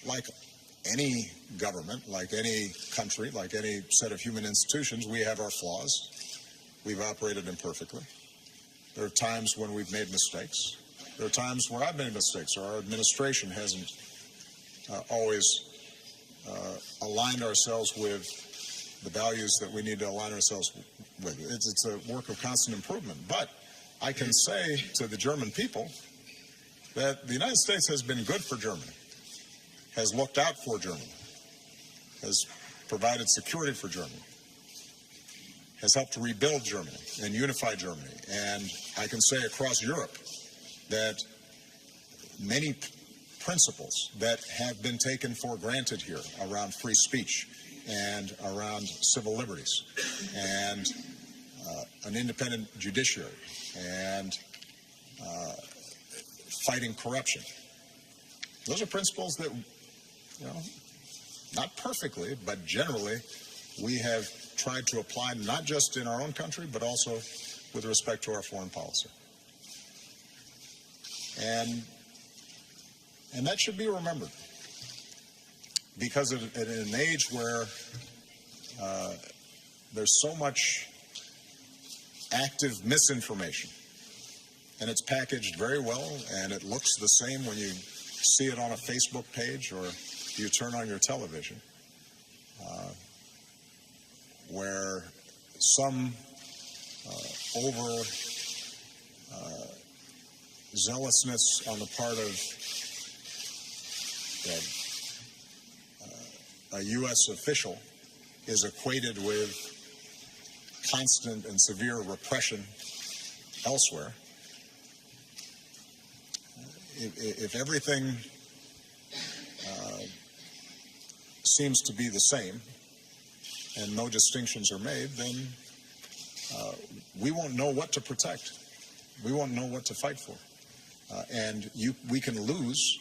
like any government, like any country, like any set of human institutions, we have our flaws. We've operated imperfectly. There are times when we've made mistakes. There are times where I've made mistakes or our administration hasn't always aligned ourselves with the values that we need to align ourselves with. It's a work of constant improvement. But I can say to the German people that the United States has been good for Germany, has looked out for Germany, has provided security for Germany, has helped to rebuild Germany and unify Germany. And I can say across Europe that many principles that have been taken for granted here around free speech and around civil liberties and an independent judiciary and fighting corruption. Those are principles that, not perfectly, but generally we have tried to apply not just in our own country, but also with respect to our foreign policy. And that should be remembered, because at an age where there's so much active misinformation, and it's packaged very well, and it looks the same when you see it on a Facebook page or you turn on your television, where some over zealousness on the part of a U.S. official is equated with constant and severe repression elsewhere. If everything seems to be the same and no distinctions are made, then we won't know what to protect. We won't know what to fight for. And we can lose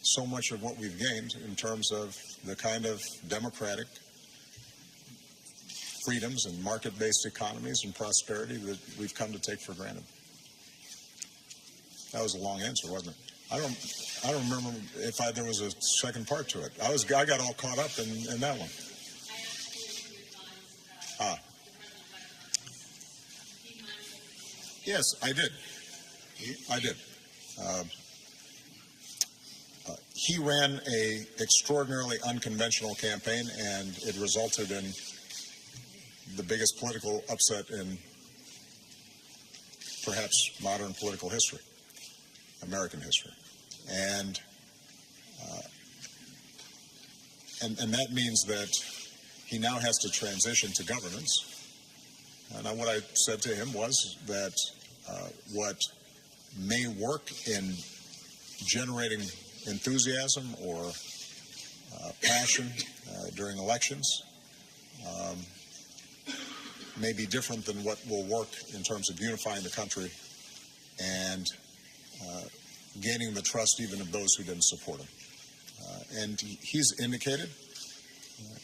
so much of what we've gained in terms of the kind of democratic freedoms and market-based economies and prosperity that we've come to take for granted. That was a long answer, wasn't it? I don't remember if there was a second part to it. I got all caught up in that one. Yes, I did. He ran a extraordinarily unconventional campaign, and it resulted in the biggest political upset in perhaps modern political history, American history. And that means that he now has to transition to governance. And what I said to him was that what may work in generating enthusiasm or passion during elections may be different than what will work in terms of unifying the country and gaining the trust even of those who didn't support him. And he's indicated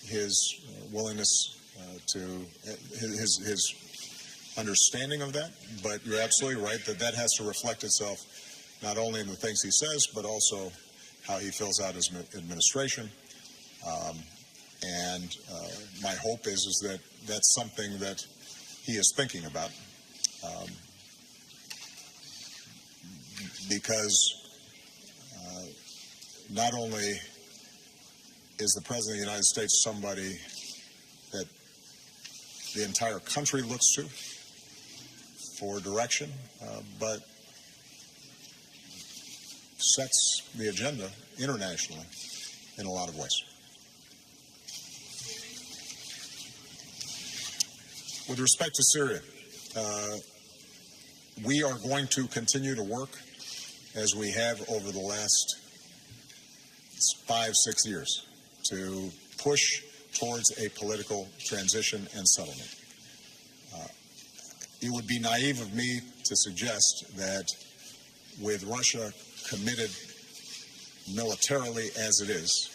his willingness to his understanding of that, but you're absolutely right that has to reflect itself not only in the things he says, but also how he fills out his administration. And my hope is that that's something that he is thinking about, because not only is the President of the United States somebody that the entire country looks to for direction, but sets the agenda internationally in a lot of ways. With respect to Syria, we are going to continue to work as we have over the last 5-6 years to push towards a political transition and settlement. It would be naive of me to suggest that with Russia committed militarily as it is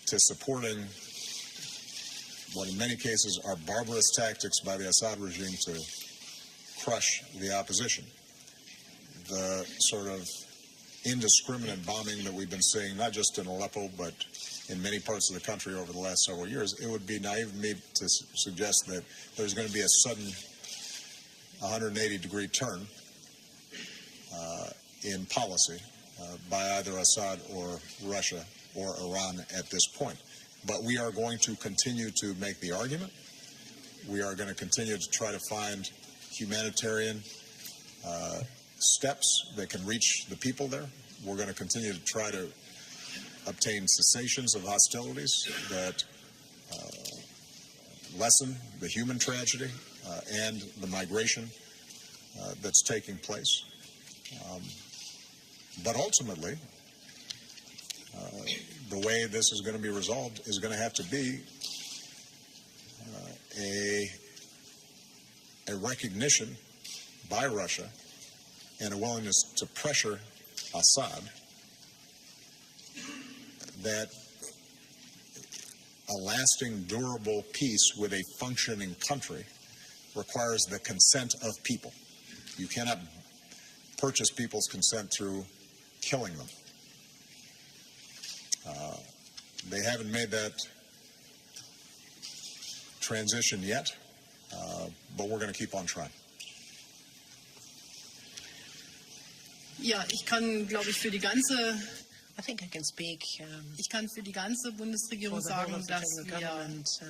to supporting what in many cases are barbarous tactics by the Assad regime to crush the opposition, the sort of indiscriminate bombing that we've been seeing, not just in Aleppo, but in many parts of the country over the last several years, it would be naive of me to suggest that there's going to be a sudden 180-degree turn in policy by either Assad or Russia or Iran at this point. But we are going to continue to make the argument. We are going to continue to try to find humanitarian steps that can reach the people there. We're going to continue to try to obtain cessations of hostilities that lessen the human tragedy and the migration that's taking place. But ultimately, the way this is going to be resolved is going to have to be a recognition by Russia and a willingness to pressure Assad that a lasting, durable peace with a functioning country requires the consent of people. You cannot purchase people's consent through killing them. They haven't made that transition yet, but we're going to keep on trying. Ja, ich kann, glaube ich, für die ganze I think I can speak, Ich kann für die ganze Bundesregierung sagen, dass wir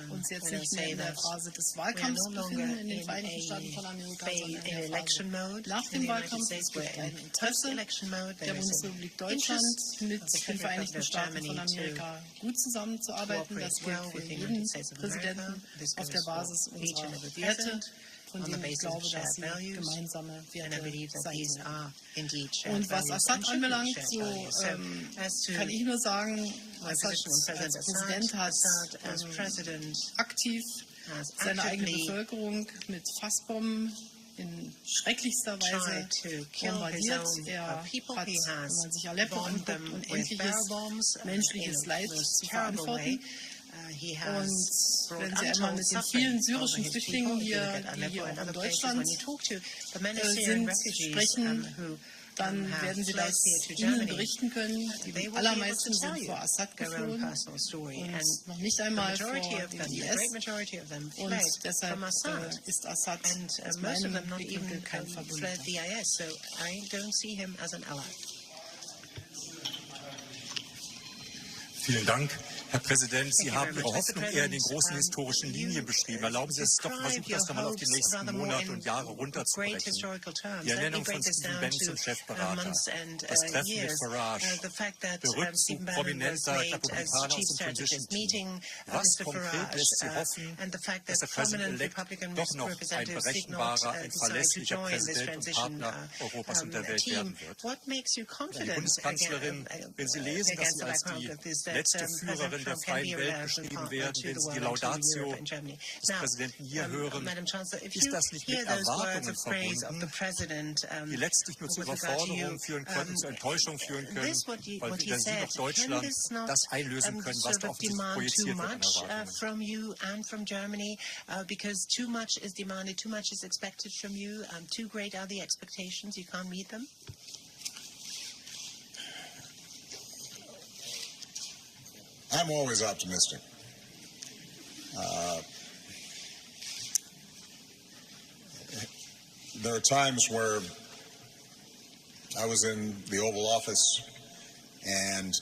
uns jetzt nicht mehr in der Phase des Wahlkampfs befinden in den Vereinigten Staaten von Amerika, sondern in der Phase nach dem Wahlkampf. Es gibt ein Interesse der Bundesrepublik Deutschland, mit den Vereinigten Staaten von Amerika gut zusammenzuarbeiten. Das gilt für jeden Präsidenten auf der Basis unserer Werte, von denen ich glaube, dass sie gemeinsame Werte sein sollen. Und was Assad anbelangt, so kann ich nur sagen, Assad als Präsident hat aktiv seine eigene Bevölkerung mit Fassbomben in schrecklichster Weise bombardiert. Er hat, wenn man sich Aleppo anguckt, unendliches menschliches Leid zu verantworten. Und wenn Sie einmal mit den vielen syrischen Flüchtlingen, die hier auch in Deutschland sind, sprechen, dann werden sie das Ihnen berichten können. Die allermeisten sind vor Assad geflohen und noch nicht einmal vor dem IS. Und deshalb ist Assad aus meinem Blickwinkel kein Verbündeter. Vielen Dank. Herr Präsident, Sie haben Ihre Hoffnung eher in den großen historischen Linien beschrieben. Erlauben Sie es doch, versuchen das doch mal auf die nächsten Monate und Jahre runterzubrechen. Die Ernennung von Stephen Bannon zum Chefberater, das Treffen mit Farage, der Rückzug prominenter Republikaner aus dem Transition Team. Was konkret lässt Sie hoffen, dass der Präsident-elekt doch noch ein berechenbarer, ein verlässlicher Präsident und Partner Europas und der Welt werden wird? Die Bundeskanzlerin, wenn Sie lesen, dass Sie als die letzte Führerin der freien Welt beschrieben werden, wenn Sie die Laudatio des Präsidenten hier hören, ist das nicht mit Erwartungen verbunden, die letztlich nur zu Überforderungen führen können, zu Enttäuschung führen können, weil weder Sie noch Deutschland das einlösen können, was da offensichtlich projiziert wird an Erwartungen. Because too much is demanded, too much is expected from you, too great are the expectations, you can't meet them? I'm always optimistic. There are times where I was in the Oval Office and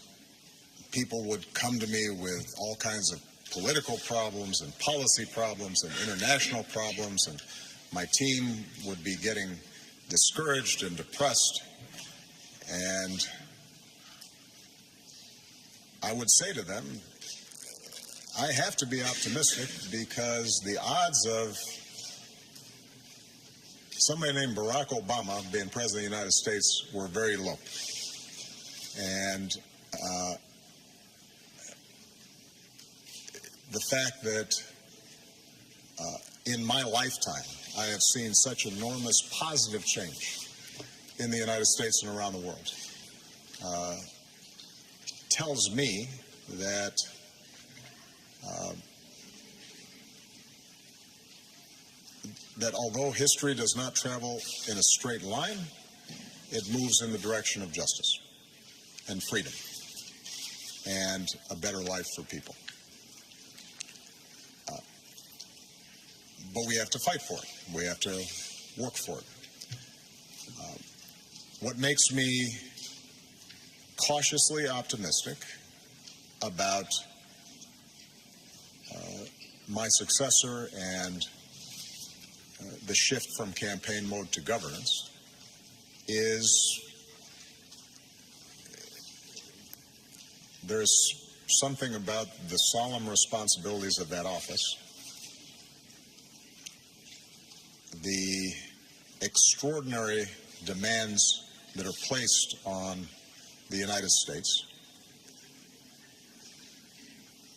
people would come to me with all kinds of political problems and policy problems and international problems, and my team would be getting discouraged and depressed, and I would say to them, I have to be optimistic because the odds of somebody named Barack Obama being president of the United States were very low. And the fact that in my lifetime I have seen such enormous positive change in the United States and around the world tells me that that although history does not travel in a straight line, it moves in the direction of justice and freedom and a better life for people. But we have to fight for it. We have to work for it. What makes me cautiously optimistic about my successor and the shift from campaign mode to governance is there's something about the solemn responsibilities of that office, the extraordinary demands that are placed on the United States,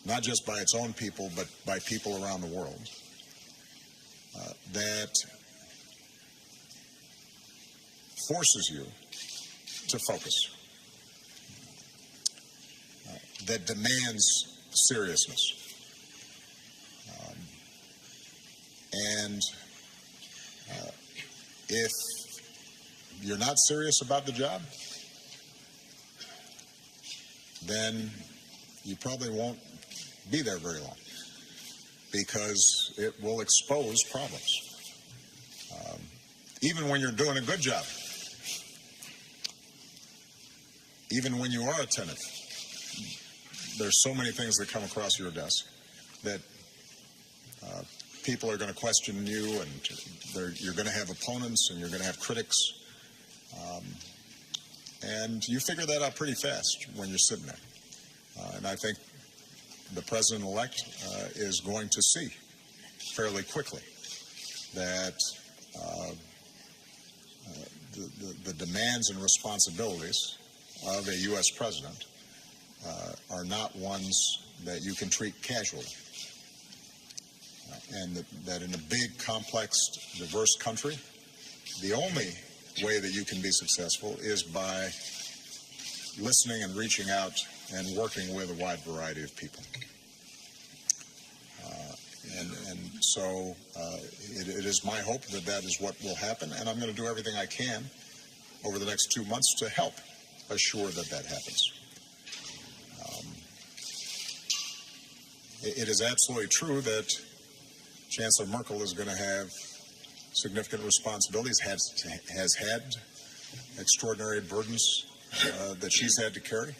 not just by its own people, but by people around the world, that forces you to focus, that demands seriousness. And if you're not serious about the job, then you probably won't be there very long, because it will expose problems. Even when you're doing a good job, even when you are attentive, there's so many things that come across your desk that people are going to question you, and you're going to have opponents and you're going to have critics. And you figure that out pretty fast when you're sitting there. And I think the president-elect is going to see fairly quickly that the demands and responsibilities of a U.S. president are not ones that you can treat casually. And that in a big, complex, diverse country, the only way that you can be successful is by listening and reaching out and working with a wide variety of people. And so it is my hope that that is what will happen, and I'm going to do everything I can over the next 2 months to help assure that that happens. It is absolutely true that Chancellor Merkel is going to have significant responsibilities, has had extraordinary burdens that she's had to carry.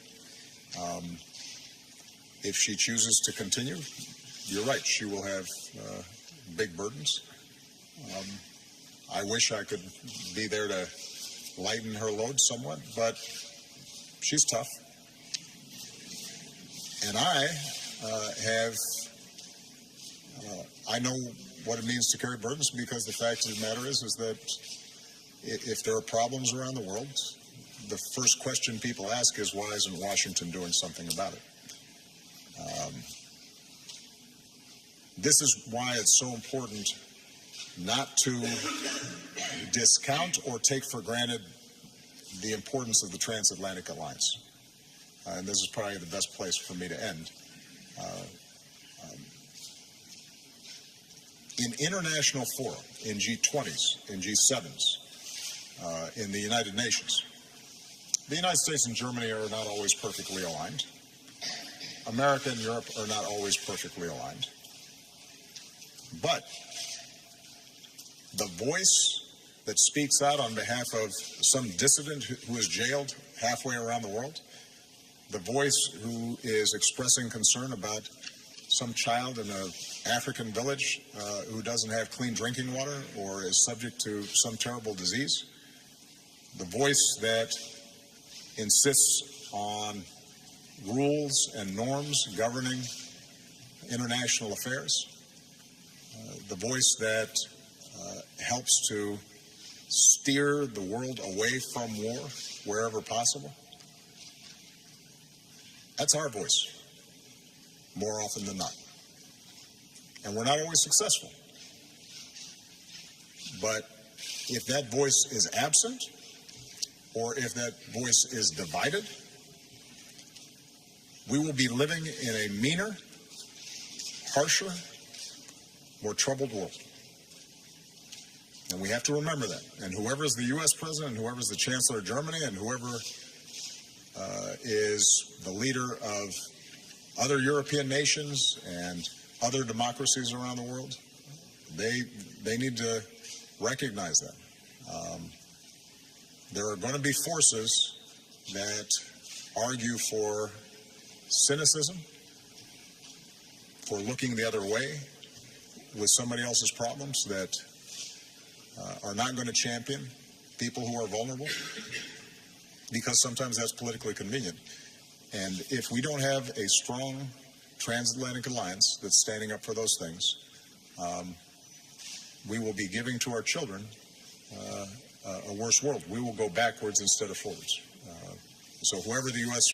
If she chooses to continue, you're right, she will have big burdens. I wish I could be there to lighten her load somewhat, but she's tough. And I know what it means to carry burdens, because the fact of the matter is that if there are problems around the world, the first question people ask is, why isn't Washington doing something about it? This is why it's so important not to discount or take for granted the importance of the transatlantic alliance. And this is probably the best place for me to end. In international fora, in G20s, in G7s, in the United Nations, the United States and Germany are not always perfectly aligned. America and Europe are not always perfectly aligned. But the voice that speaks out on behalf of some dissident who is jailed halfway around the world, the voice who is expressing concern about some child in an African village who doesn't have clean drinking water or is subject to some terrible disease, the voice that insists on rules and norms governing international affairs, the voice that helps to steer the world away from war wherever possible. That's our voice, more often than not. And we're not always successful. But if that voice is absent, or if that voice is divided, we will be living in a meaner, harsher, more troubled world. And we have to remember that. And whoever is the U.S. president, and whoever is the Chancellor of Germany, and whoever is the leader of other European nations and other democracies around the world, they need to recognize that. There are going to be forces that argue for cynicism, for looking the other way with somebody else's problems, that are not going to champion people who are vulnerable, because sometimes that's politically convenient. And if we don't have a strong transatlantic alliance that's standing up for those things, we will be giving to our children a worse world. We will go backwards instead of forwards. So whoever the U.S.